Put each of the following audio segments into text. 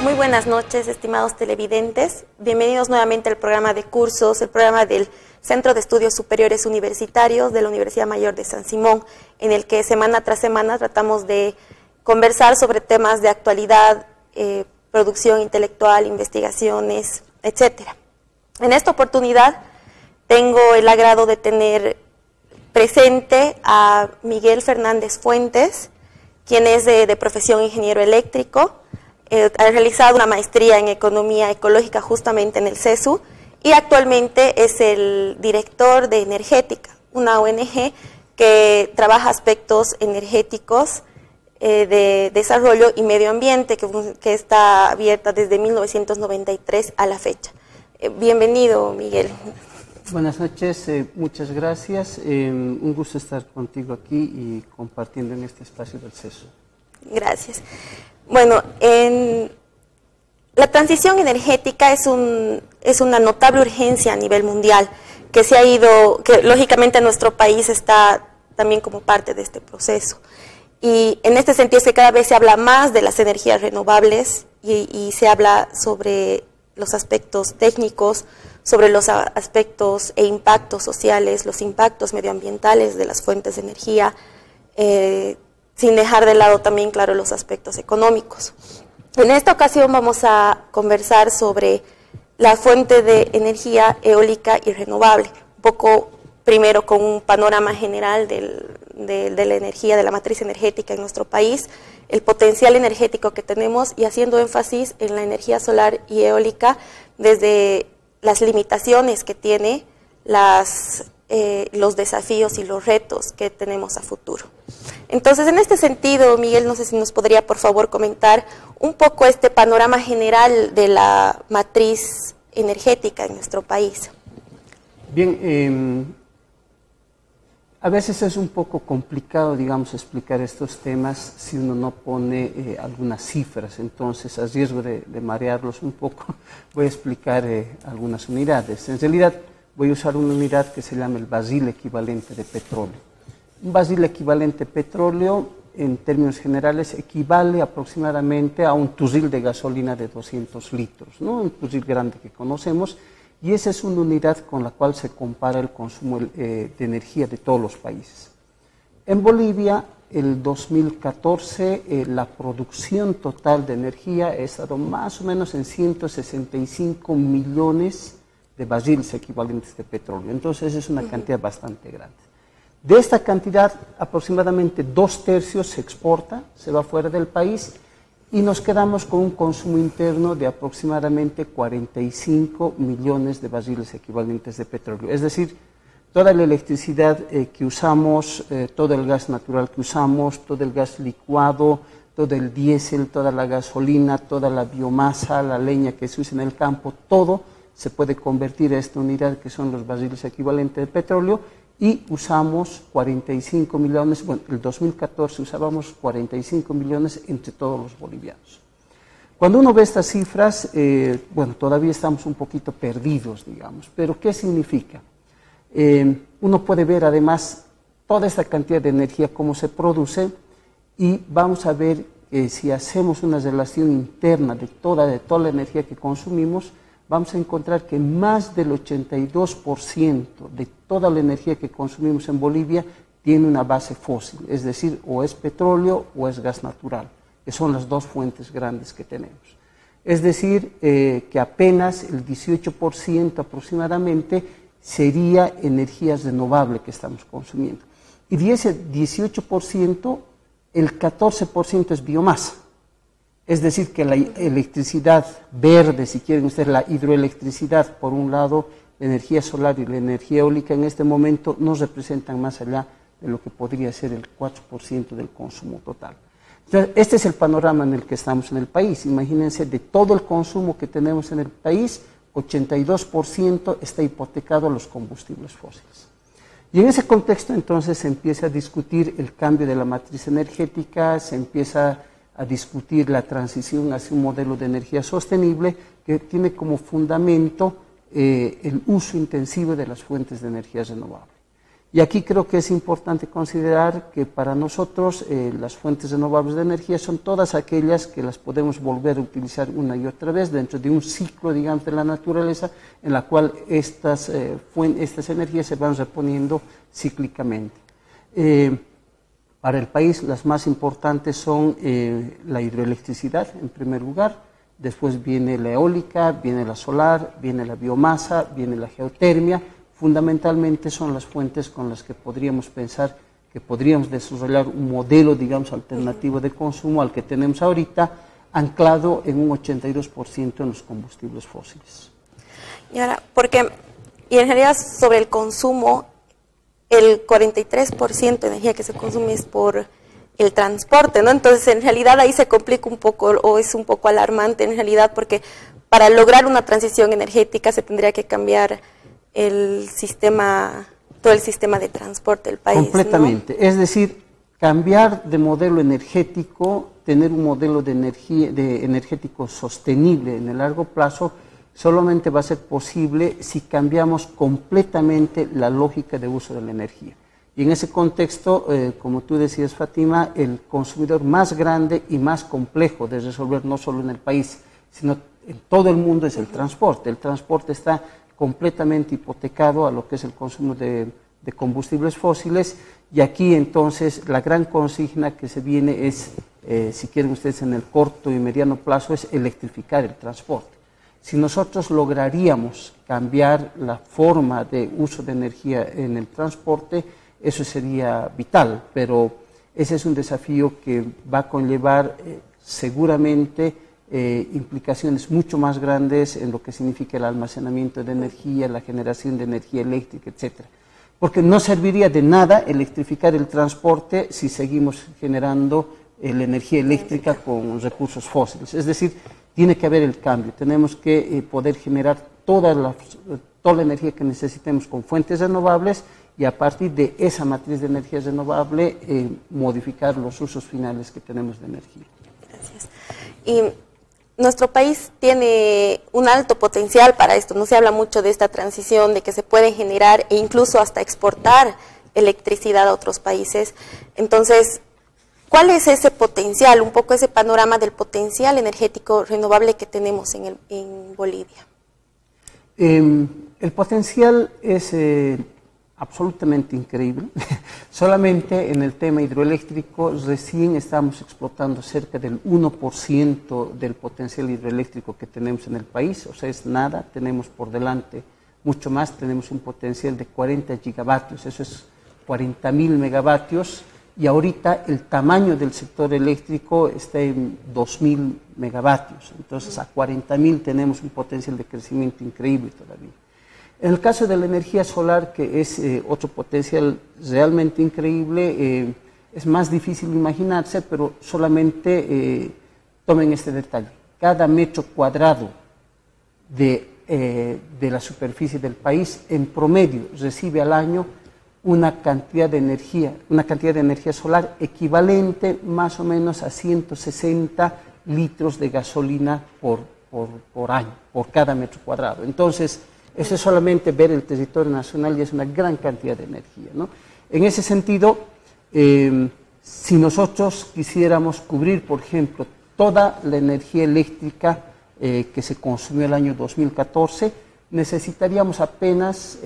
Muy buenas noches, estimados televidentes. Bienvenidos nuevamente al programa de cursos, el programa del Centro de Estudios Superiores Universitarios de la Universidad Mayor de San Simón, en el que semana tras semana tratamos de conversar sobre temas de actualidad, producción intelectual, investigaciones, etcétera. En esta oportunidad tengo el agrado de tener presente a Miguel Fernández Fuentes, quien es de profesión ingeniero eléctrico. Ha realizado una maestría en Economía Ecológica justamente en el CESU y actualmente es el director de Energética, una ONG que trabaja aspectos energéticos de desarrollo y medio ambiente, que está abierta desde 1993 a la fecha. Bienvenido, Miguel. Buenas noches, muchas gracias. Un gusto estar contigo aquí y compartiendo en este espacio del CESU. Gracias. Bueno, la transición energética es una notable urgencia a nivel mundial que lógicamente nuestro país está también como parte de este proceso. Y en este sentido es que cada vez se habla más de las energías renovables y se habla sobre los aspectos técnicos, sobre los aspectos e impactos sociales, los impactos medioambientales de las fuentes de energía, sin dejar de lado también, claro, los aspectos económicos. En esta ocasión vamos a conversar sobre la fuente de energía eólica y renovable, un poco primero con un panorama general de la energía, de la matriz energética en nuestro país, el potencial energético que tenemos y haciendo énfasis en la energía solar y eólica desde las limitaciones que tiene, los desafíos y los retos que tenemos a futuro. Entonces, en este sentido, Miguel, no sé si nos podría, por favor, comentar un poco este panorama general de la matriz energética en nuestro país. Bien, a veces es un poco complicado, digamos, explicar estos temas si uno no pone algunas cifras. Entonces, a riesgo de marearlos un poco, voy a explicar algunas unidades. En realidad, voy a usar una unidad que se llama el barril equivalente de petróleo. Un barril equivalente de petróleo, en términos generales, equivale aproximadamente a un turril de gasolina de 200 litros, ¿no? Un turril grande que conocemos, y esa es una unidad con la cual se compara el consumo de energía de todos los países. En Bolivia, el 2014, la producción total de energía ha estado más o menos en 165 millones de barriles equivalentes de petróleo. Entonces es una cantidad bastante grande. De esta cantidad, aproximadamente 2/3 se exporta, se va fuera del país y nos quedamos con un consumo interno de aproximadamente 45 millones de barriles equivalentes de petróleo. Es decir, toda la electricidad que usamos, todo el gas natural que usamos, todo el gas licuado, todo el diésel, toda la gasolina, toda la biomasa, la leña que se usa en el campo, todo se puede convertir a esta unidad que son los barriles equivalentes de petróleo y usamos 45 millones, bueno, en el 2014 usábamos 45 millones entre todos los bolivianos. Cuando uno ve estas cifras, bueno, todavía estamos un poquito perdidos, digamos, pero ¿qué significa? Uno puede ver además toda esta cantidad de energía, cómo se produce, y vamos a ver si hacemos una relación interna de toda la energía que consumimos, vamos a encontrar que más del 82% de toda la energía que consumimos en Bolivia tiene una base fósil, es decir, o es petróleo o es gas natural, que son las dos fuentes grandes que tenemos. Es decir, que apenas el 18% aproximadamente sería energía renovable que estamos consumiendo. Y de ese 18%, el 14% es biomasa. Es decir, que la electricidad verde, si quieren ustedes, la hidroelectricidad, por un lado, la energía solar y la energía eólica en este momento no representan más allá de lo que podría ser el 4% del consumo total. Entonces, este es el panorama en el que estamos en el país. Imagínense, de todo el consumo que tenemos en el país, 82% está hipotecado a los combustibles fósiles. Y en ese contexto, entonces, se empieza a discutir el cambio de la matriz energética, se empieza a discutir la transición hacia un modelo de energía sostenible que tiene como fundamento el uso intensivo de las fuentes de energía renovable. Y aquí creo que es importante considerar que para nosotros las fuentes renovables de energía son todas aquellas que las podemos volver a utilizar una y otra vez dentro de un ciclo, digamos, de la naturaleza, en la cual estas energías se van reponiendo cíclicamente. Para el país las más importantes son la hidroelectricidad, en primer lugar, después viene la eólica, viene la solar, viene la biomasa, viene la geotermia. Fundamentalmente son las fuentes con las que podríamos pensar que podríamos desarrollar un modelo, digamos, alternativo de consumo al que tenemos ahorita, anclado en un 82% en los combustibles fósiles. Y ahora, y en realidad sobre el consumo, el 43% de energía que se consume es por el transporte, ¿no? Entonces, en realidad ahí se complica un poco, o es un poco alarmante en realidad, porque para lograr una transición energética se tendría que cambiar todo el sistema de transporte del país. Completamente, ¿no? Es decir, cambiar de modelo energético, tener un modelo de energético sostenible en el largo plazo, solamente va a ser posible si cambiamos completamente la lógica de uso de la energía. Y en ese contexto, como tú decías, Fátima, el consumidor más grande y más complejo de resolver, no solo en el país, sino en todo el mundo, es el transporte. El transporte está completamente hipotecado a lo que es el consumo de combustibles fósiles, y aquí entonces la gran consigna que se viene es, si quieren ustedes en el corto y mediano plazo, es electrificar el transporte. Si nosotros lograríamos cambiar la forma de uso de energía en el transporte, eso sería vital, pero ese es un desafío que va a conllevar seguramente implicaciones mucho más grandes en lo que significa el almacenamiento de energía, la generación de energía eléctrica, etcétera. Porque no serviría de nada electrificar el transporte si seguimos generando la energía eléctrica con recursos fósiles. Es decir, tiene que haber el cambio. Tenemos que poder generar toda la energía que necesitemos con fuentes renovables, y a partir de esa matriz de energía renovable modificar los usos finales que tenemos de energía. Gracias. Y nuestro país tiene un alto potencial para esto. No se habla mucho de esta transición, de que se puede generar e incluso hasta exportar electricidad a otros países. Entonces, ¿cuál es ese potencial, un poco ese panorama del potencial energético renovable que tenemos en Bolivia? El potencial es absolutamente increíble. Solamente en el tema hidroeléctrico recién estamos explotando cerca del 1% del potencial hidroeléctrico que tenemos en el país, o sea, es nada. Tenemos por delante mucho más. Tenemos un potencial de 40 gigavatios, eso es 40.000 megavatios, y ahorita el tamaño del sector eléctrico está en 2.000 megavatios, entonces a 40.000 tenemos un potencial de crecimiento increíble todavía. En el caso de la energía solar, que es otro potencial realmente increíble, es más difícil imaginarse, pero solamente tomen este detalle. Cada metro cuadrado de la superficie del país, en promedio, recibe al año una cantidad de energía solar equivalente más o menos a 160 litros de gasolina por año, por cada metro cuadrado. Entonces, eso es solamente ver el territorio nacional y es una gran cantidad de energía, ¿no? En ese sentido, si nosotros quisiéramos cubrir, por ejemplo, toda la energía eléctrica que se consumió el año 2014, necesitaríamos apenas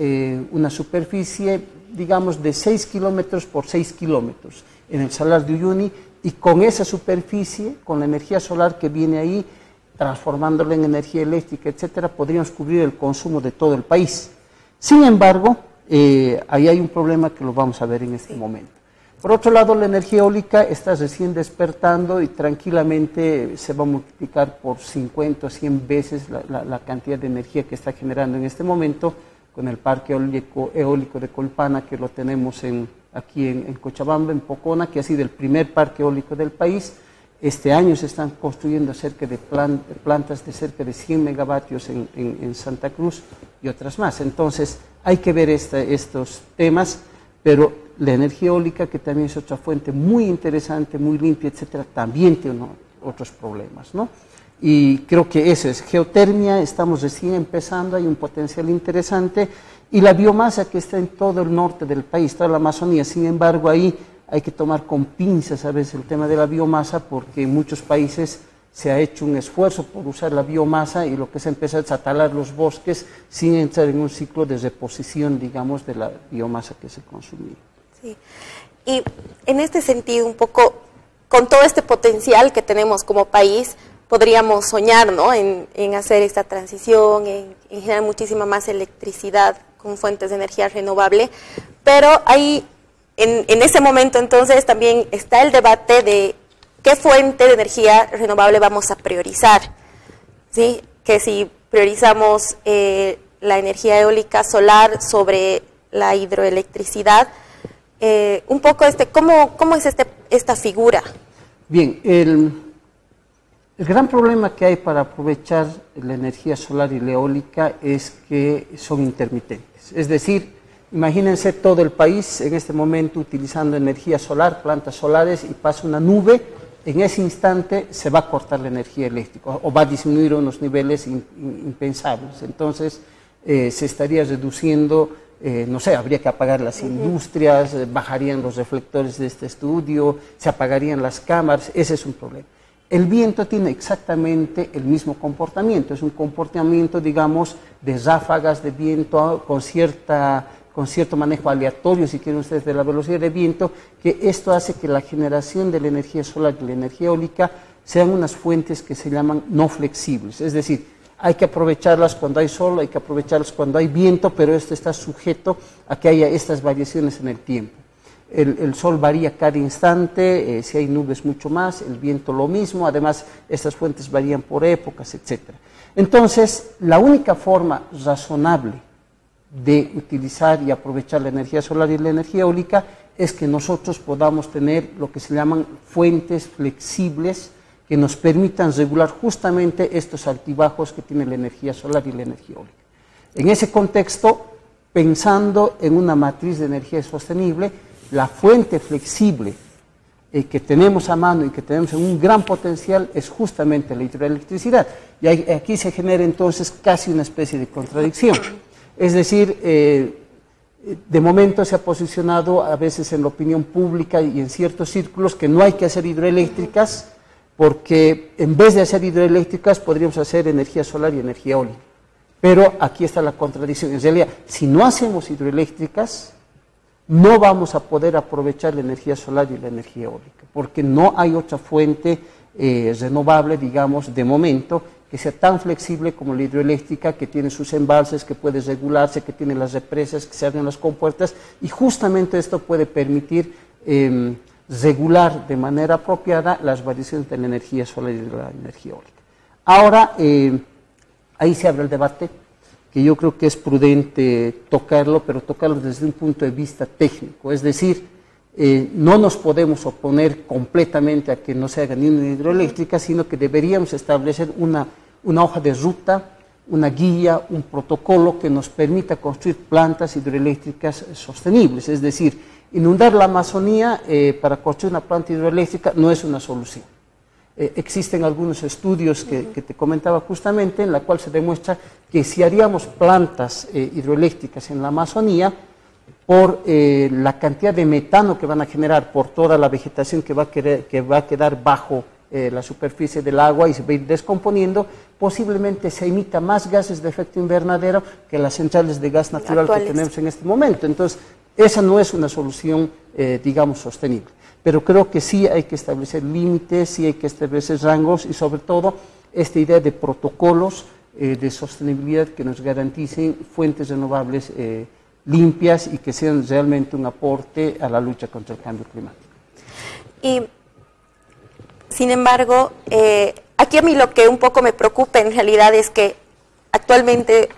una superficie, digamos, de 6 kilómetros por 6 kilómetros en el Salar de Uyuni, y con esa superficie, con la energía solar que viene ahí, transformándola en energía eléctrica, etcétera, podríamos cubrir el consumo de todo el país. Sin embargo, ahí hay un problema que lo vamos a ver en este momento. Por otro lado, la energía eólica está recién despertando y tranquilamente se va a multiplicar por 50 o 100 veces la cantidad de energía que está generando en este momento con el parque eólico de Colpana, que lo tenemos aquí en Cochabamba, en Pocona, que ha sido el primer parque eólico del país. Este año se están construyendo cerca de plantas de cerca de 100 megavatios en Santa Cruz y otras más. Entonces, hay que ver estos temas, pero la energía eólica, que también es otra fuente muy interesante, muy limpia, etcétera, también tiene otros problemas, ¿no? Y creo que eso es geotermia, estamos recién empezando, hay un potencial interesante, y la biomasa que está en todo el norte del país, toda la Amazonía. Sin embargo, ahí hay que tomar con pinzas a veces el tema de la biomasa, porque en muchos países se ha hecho un esfuerzo por usar la biomasa y lo que se empieza es a talar los bosques sin entrar en un ciclo de reposición, digamos, de la biomasa que se consumía. Sí. Y en este sentido, un poco, con todo este potencial que tenemos como país, podríamos soñar, ¿no?, en hacer esta transición, en generar muchísima más electricidad con fuentes de energía renovable, pero ahí, en ese momento entonces también está el debate de qué fuente de energía renovable vamos a priorizar, ¿sí? Que si priorizamos la energía eólica solar sobre la hidroelectricidad, un poco ¿cómo es esta figura? Bien, el gran problema que hay para aprovechar la energía solar y la eólica es que son intermitentes. Es decir, imagínense todo el país en este momento utilizando energía solar, plantas solares, y pasa una nube, en ese instante se va a cortar la energía eléctrica o va a disminuir a unos niveles impensables. Entonces se estaría reduciendo, no sé, habría que apagar las industrias, bajarían los reflectores de este estudio, se apagarían las cámaras, ese es un problema. El viento tiene exactamente el mismo comportamiento, es un comportamiento, digamos, de ráfagas de viento con cierto manejo aleatorio, si quieren ustedes, de la velocidad de viento, que esto hace que la generación de la energía solar y la energía eólica sean unas fuentes que se llaman no flexibles, es decir, hay que aprovecharlas cuando hay sol, hay que aprovecharlas cuando hay viento, pero esto está sujeto a que haya estas variaciones en el tiempo. El sol varía cada instante, si hay nubes mucho más, el viento lo mismo, además estas fuentes varían por épocas, etc. Entonces, la única forma razonable de utilizar y aprovechar la energía solar y la energía eólica es que nosotros podamos tener lo que se llaman fuentes flexibles que nos permitan regular justamente estos altibajos que tiene la energía solar y la energía eólica. En ese contexto, pensando en una matriz de energía sostenible, la fuente flexible que tenemos a mano y que tenemos en un gran potencial es justamente la hidroelectricidad. Y aquí se genera entonces casi una especie de contradicción. Es decir, de momento se ha posicionado a veces en la opinión pública y en ciertos círculos que no hay que hacer hidroeléctricas porque en vez de hacer hidroeléctricas podríamos hacer energía solar y energía eólica. Pero aquí está la contradicción. En realidad, si no hacemos hidroeléctricas, no vamos a poder aprovechar la energía solar y la energía eólica, porque no hay otra fuente renovable, digamos, de momento, que sea tan flexible como la hidroeléctrica, que tiene sus embalses, que puede regularse, que tiene las represas, que se abren las compuertas, y justamente esto puede permitir regular de manera apropiada las variaciones de la energía solar y de la energía eólica. Ahora, ahí se abre el debate, que yo creo que es prudente tocarlo, pero tocarlo desde un punto de vista técnico, es decir, no nos podemos oponer completamente a que no se haga ni una hidroeléctrica, sino que deberíamos establecer una hoja de ruta, una guía, un protocolo que nos permita construir plantas hidroeléctricas sostenibles, es decir, inundar la Amazonía para construir una planta hidroeléctrica no es una solución. Existen algunos estudios que te comentaba justamente, en la cual se demuestra que si haríamos plantas hidroeléctricas en la Amazonía, por la cantidad de metano que van a generar por toda la vegetación que va a quedar bajo la superficie del agua y se va a ir descomponiendo, posiblemente se emita más gases de efecto invernadero que las centrales de gas natural que tenemos en este momento. Entonces, esa no es una solución, digamos, sostenible. Pero creo que sí hay que establecer límites, sí hay que establecer rangos y sobre todo esta idea de protocolos de sostenibilidad que nos garanticen fuentes renovables limpias y que sean realmente un aporte a la lucha contra el cambio climático. Y, sin embargo, aquí a mí lo que un poco me preocupa en realidad es que actualmente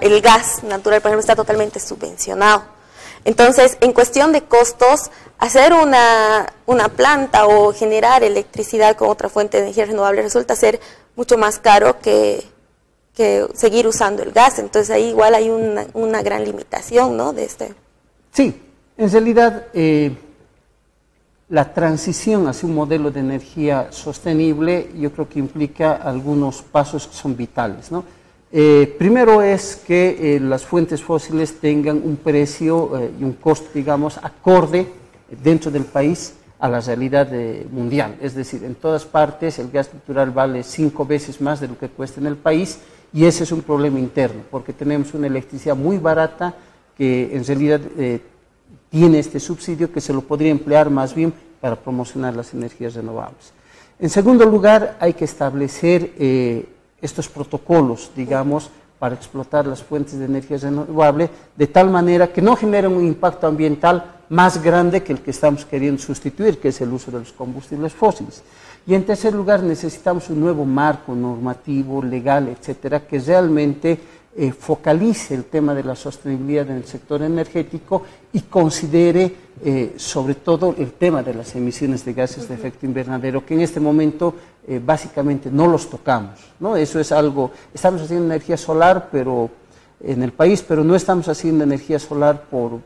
el gas natural, por ejemplo, está totalmente subvencionado. Entonces, en cuestión de costos, hacer una planta o generar electricidad con otra fuente de energía renovable resulta ser mucho más caro que seguir usando el gas. Entonces, ahí igual hay una gran limitación, ¿no? Sí, en realidad, la transición hacia un modelo de energía sostenible yo creo que implica algunos pasos que son vitales, ¿no? Primero es que las fuentes fósiles tengan un precio y un costo, digamos, acorde dentro del país a la realidad mundial. Es decir, en todas partes el gas natural vale 5 veces más de lo que cuesta en el país y ese es un problema interno, porque tenemos una electricidad muy barata que en realidad tiene este subsidio que se lo podría emplear más bien para promocionar las energías renovables. En segundo lugar, hay que establecer estos protocolos, digamos, para explotar las fuentes de energía renovable de tal manera que no generen un impacto ambiental más grande que el que estamos queriendo sustituir, que es el uso de los combustibles fósiles. Y en tercer lugar, necesitamos un nuevo marco normativo, legal, etcétera, que realmente focalice el tema de la sostenibilidad en el sector energético y considere sobre todo el tema de las emisiones de gases de efecto invernadero, que en este momento básicamente no los tocamos, ¿no? Eso es algo, estamos haciendo energía solar pero en el país, pero no estamos haciendo energía solar por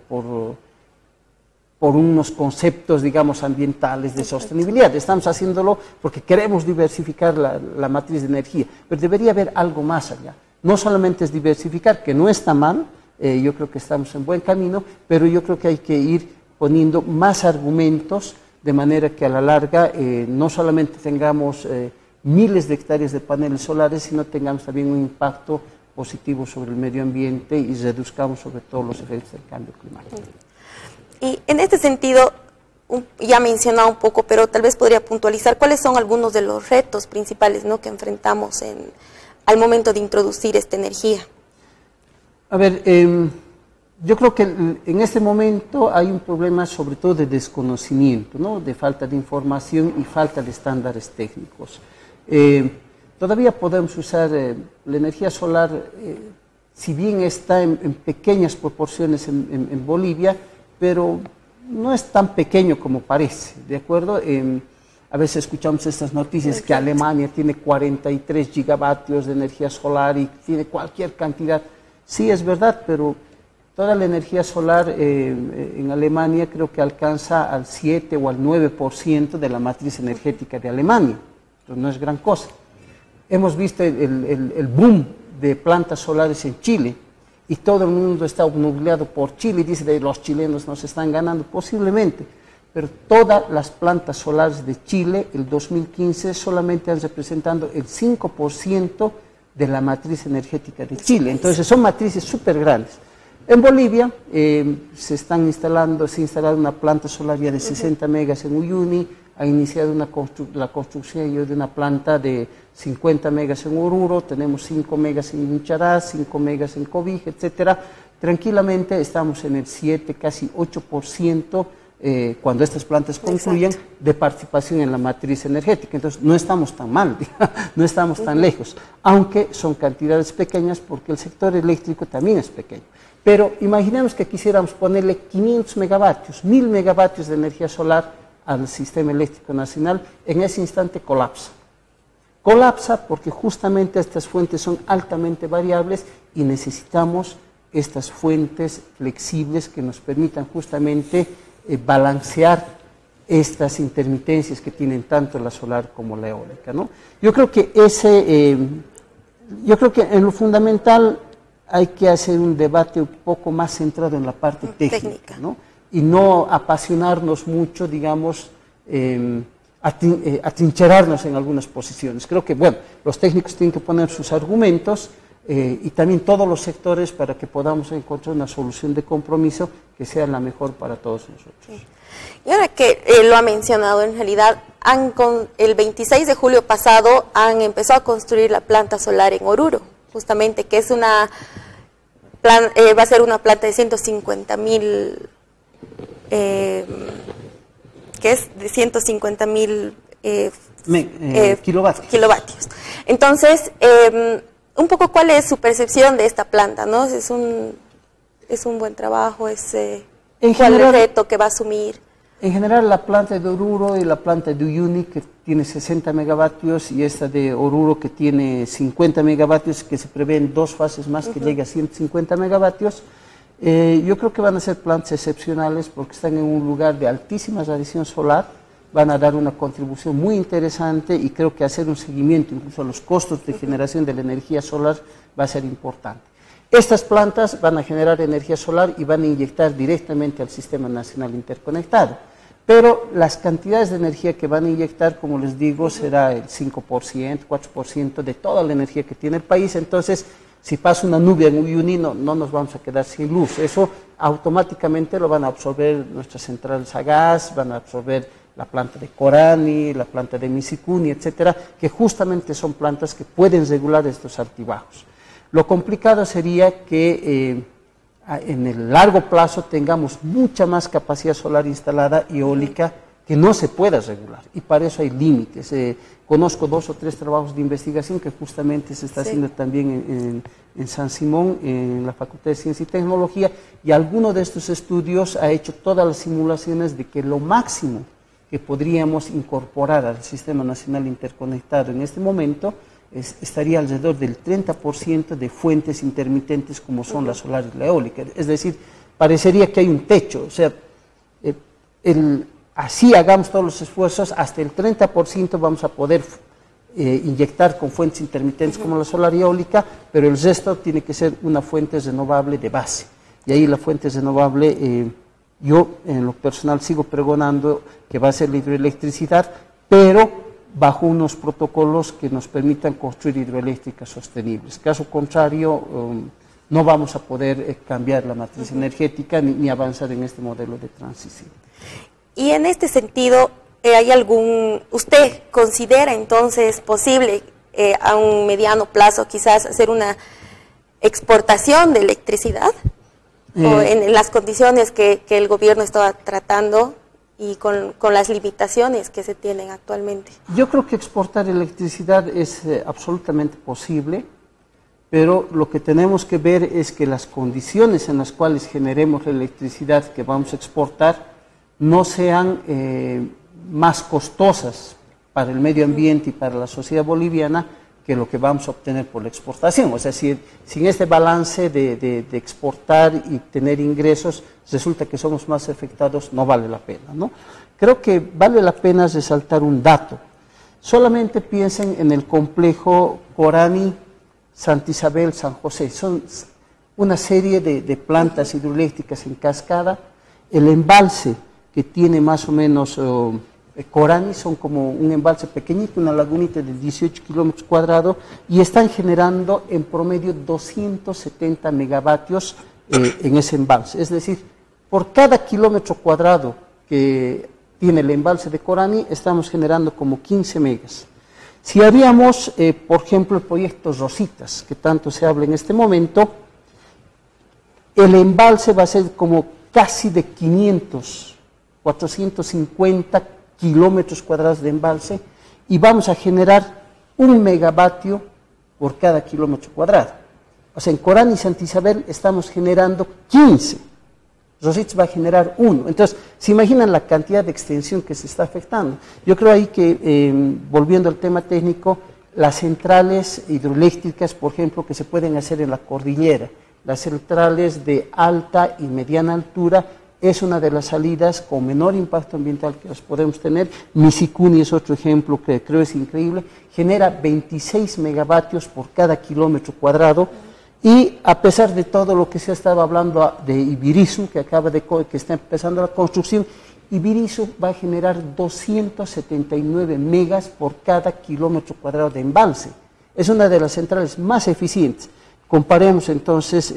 unos conceptos, digamos, ambientales de sostenibilidad. Estamos haciéndolo porque queremos diversificar la matriz de energía, pero debería haber algo más allá. No solamente es diversificar, que no está mal, yo creo que estamos en buen camino, pero yo creo que hay que ir poniendo más argumentos de manera que a la larga no solamente tengamos miles de hectáreas de paneles solares, sino tengamos también un impacto positivo sobre el medio ambiente y reduzcamos sobre todo los efectos del cambio climático. Y en este sentido, ya mencionaba un poco, pero tal vez podría puntualizar cuáles son algunos de los retos principales, ¿no?, que enfrentamos al momento de introducir esta energía. A ver, yo creo que en este momento hay un problema sobre todo de desconocimiento, ¿no?, de falta de información y falta de estándares técnicos. Todavía podemos usar la energía solar, si bien está en pequeñas proporciones en Bolivia, pero no es tan pequeño como parece, ¿de acuerdo? A veces escuchamos estas noticias que Alemania tiene 43 gigavatios de energía solar y tiene cualquier cantidad. Sí, es verdad, pero toda la energía solar en Alemania creo que alcanza al 7 o al 9% de la matriz energética de Alemania. Entonces no es gran cosa. Hemos visto el boom de plantas solares en Chile y todo el mundo está obnubilado por Chile y dice que los chilenos nos están ganando, posiblemente. Pero todas las plantas solares de Chile, el 2015, solamente han representado el 5% de la matriz energética de Chile. Entonces son matrices súper grandes. En Bolivia se instala una planta solar ya de 60 megas en Uyuni, ha iniciado la construcción de una planta de 50 megas en Oruro, tenemos 5 megas en Incharaz, 5 megas en Cobija, etcétera. Tranquilamente estamos en el 7, casi 8%, cuando estas plantas concluyan, de participación en la matriz energética. Entonces no estamos tan mal, no estamos tan lejos, aunque son cantidades pequeñas porque el sector eléctrico también es pequeño. Pero imaginemos que quisiéramos ponerle 500 megavatios, 1000 megavatios de energía solar al sistema eléctrico nacional, en ese instante colapsa. Colapsa porque justamente estas fuentes son altamente variables y necesitamos estas fuentes flexibles que nos permitan justamente balancear estas intermitencias que tienen tanto la solar como la eólica, ¿no? Yo creo que en lo fundamental hay que hacer un debate un poco más centrado en la parte técnica, ¿no?, y no apasionarnos mucho, digamos, atrincherarnos en algunas posiciones. Creo que, bueno, los técnicos tienen que poner sus argumentos y también todos los sectores para que podamos encontrar una solución de compromiso que sea la mejor para todos nosotros. Sí. Y ahora que lo ha mencionado, en realidad, el 26 de julio pasado han empezado a construir la planta solar en Oruro, justamente, que es va a ser una planta de 150.000 kilovatios. Entonces, un poco cuál es su percepción de esta planta, ¿no? Es un buen trabajo, ¿cuál es el reto que va a asumir? En general, la planta de Oruro y la planta de Uyuni, que tiene 60 megavatios, y esta de Oruro, que tiene 50 megavatios, que se prevén 2 fases más que llegue a 150 megavatios, Yo creo que van a ser plantas excepcionales porque están en un lugar de altísima radiación solar, van a dar una contribución muy interesante y creo que hacer un seguimiento incluso a los costos de generación de la energía solar va a ser importante. Estas plantas van a generar energía solar y van a inyectar directamente al Sistema Nacional Interconectado, pero las cantidades de energía que van a inyectar, como les digo, será el 5%, 4% de toda la energía que tiene el país. Entonces, si pasa una nube en Uyuni, no nos vamos a quedar sin luz. Eso automáticamente lo van a absorber nuestras centrales a gas, van a absorber la planta de Corani, la planta de Misicuni, etcétera, que justamente son plantas que pueden regular estos altibajos. Lo complicado sería que en el largo plazo tengamos mucha más capacidad solar instalada y eólica que no se pueda regular, y para eso hay límites. Conozco 2 o 3 trabajos de investigación que justamente se está haciendo también en San Simón, en la Facultad de Ciencia y Tecnología, y alguno de estos estudios ha hecho todas las simulaciones de que lo máximo que podríamos incorporar al Sistema Nacional Interconectado en este momento estaría alrededor del 30% de fuentes intermitentes como son la solar y la eólica. Es decir, parecería que hay un techo, o sea, así hagamos todos los esfuerzos, hasta el 30% vamos a poder inyectar con fuentes intermitentes como la solar y eólica, pero el resto tiene que ser una fuente renovable de base. Y ahí la fuente renovable, yo en lo personal sigo pregonando que va a ser la hidroelectricidad, pero bajo unos protocolos que nos permitan construir hidroeléctricas sostenibles. Caso contrario, no vamos a poder cambiar la matriz energética ni avanzar en este modelo de transición. Y en este sentido, ¿usted considera entonces posible a un mediano plazo quizás hacer una exportación de electricidad? ¿O en las condiciones que el gobierno está tratando y con las limitaciones que se tienen actualmente? Yo creo que exportar electricidad es absolutamente posible, pero lo que tenemos que ver es que las condiciones en las cuales generemos la electricidad que vamos a exportar no sean más costosas para el medio ambiente y para la sociedad boliviana que lo que vamos a obtener por la exportación. O sea, si en este balance de exportar y tener ingresos resulta que somos más afectados, no vale la pena, ¿no? Creo que vale la pena resaltar un dato. Solamente piensen en el complejo Corani, Santa Isabel, San José. Son una serie de plantas hidroeléctricas en cascada. El embalse que tiene más o menos Corani son como un embalse pequeñito, una lagunita de 18 kilómetros cuadrados, y están generando en promedio 270 megavatios en ese embalse. Es decir, por cada kilómetro cuadrado que tiene el embalse de Corani, estamos generando como 15 megas. Si haríamos, por ejemplo, el proyecto Rositas, que tanto se habla en este momento, el embalse va a ser como casi de 450 kilómetros cuadrados de embalse, y vamos a generar 1 megavatio por cada kilómetro cuadrado. O sea, en Corani y Santa Isabel estamos generando 15. Rositas va a generar 1. Entonces, ¿se imaginan la cantidad de extensión que se está afectando? Yo creo ahí que, volviendo al tema técnico, las centrales hidroeléctricas, por ejemplo, que se pueden hacer en la cordillera, las centrales de alta y mediana altura, es una de las salidas con menor impacto ambiental que las podemos tener. Misicuni es otro ejemplo que creo es increíble, genera 26 megavatios por cada kilómetro cuadrado, y a pesar de todo lo que se estaba hablando de Ibirizu, que está empezando la construcción, Ibirizu va a generar 279 megas por cada kilómetro cuadrado de embalse. Es una de las centrales más eficientes. Comparemos entonces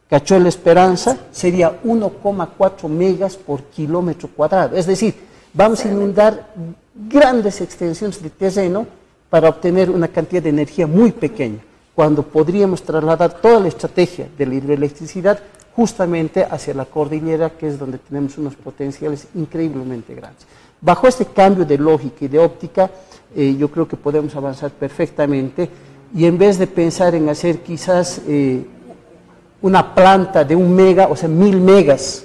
Cachuela Esperanza, sería 1,4 megas por kilómetro cuadrado. Es decir, vamos a inundar grandes extensiones de terreno para obtener una cantidad de energía muy pequeña, cuando podríamos trasladar toda la estrategia de la hidroelectricidad justamente hacia la cordillera, que es donde tenemos unos potenciales increíblemente grandes. Bajo este cambio de lógica y de óptica, yo creo que podemos avanzar perfectamente, y en vez de pensar en hacer quizás una planta de 1 mega, o sea, 1000 megas,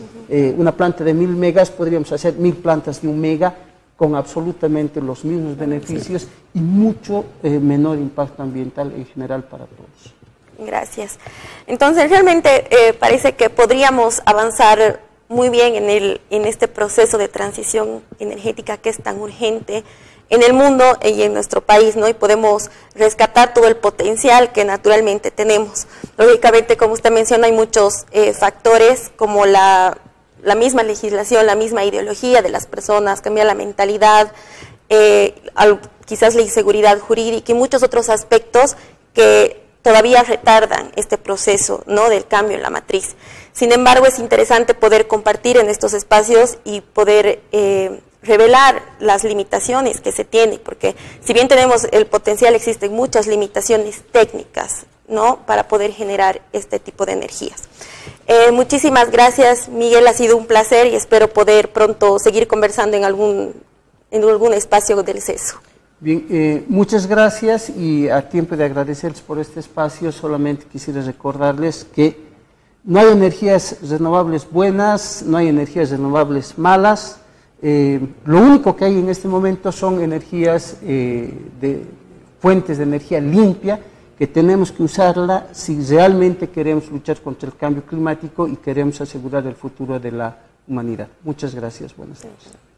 una planta de 1000 megas, podríamos hacer 1000 plantas de 1 mega con absolutamente los mismos beneficios y mucho menor impacto ambiental en general para todos. Gracias. Entonces, realmente parece que podríamos avanzar muy bien en este proceso de transición energética que es tan urgente en el mundo y en nuestro país, ¿no? Y podemos rescatar todo el potencial que naturalmente tenemos. Lógicamente, como usted menciona, hay muchos factores como la misma legislación, la misma ideología de las personas, cambiar la mentalidad, quizás la inseguridad jurídica y muchos otros aspectos que todavía retardan este proceso, ¿no?, del cambio en la matriz. Sin embargo, es interesante poder compartir en estos espacios y poder revelar las limitaciones que se tienen, porque si bien tenemos el potencial, existen muchas limitaciones técnicas, ¿no?, para poder generar este tipo de energías. Muchísimas gracias, Miguel, ha sido un placer y espero poder pronto seguir conversando en algún espacio del CESO. Bien, muchas gracias, y a tiempo de agradecerles por este espacio, solamente quisiera recordarles que no hay energías renovables buenas, no hay energías renovables malas. Lo único que hay en este momento son energías de fuentes de energía limpia, que tenemos que usarla si realmente queremos luchar contra el cambio climático y queremos asegurar el futuro de la humanidad. Muchas gracias, buenas noches.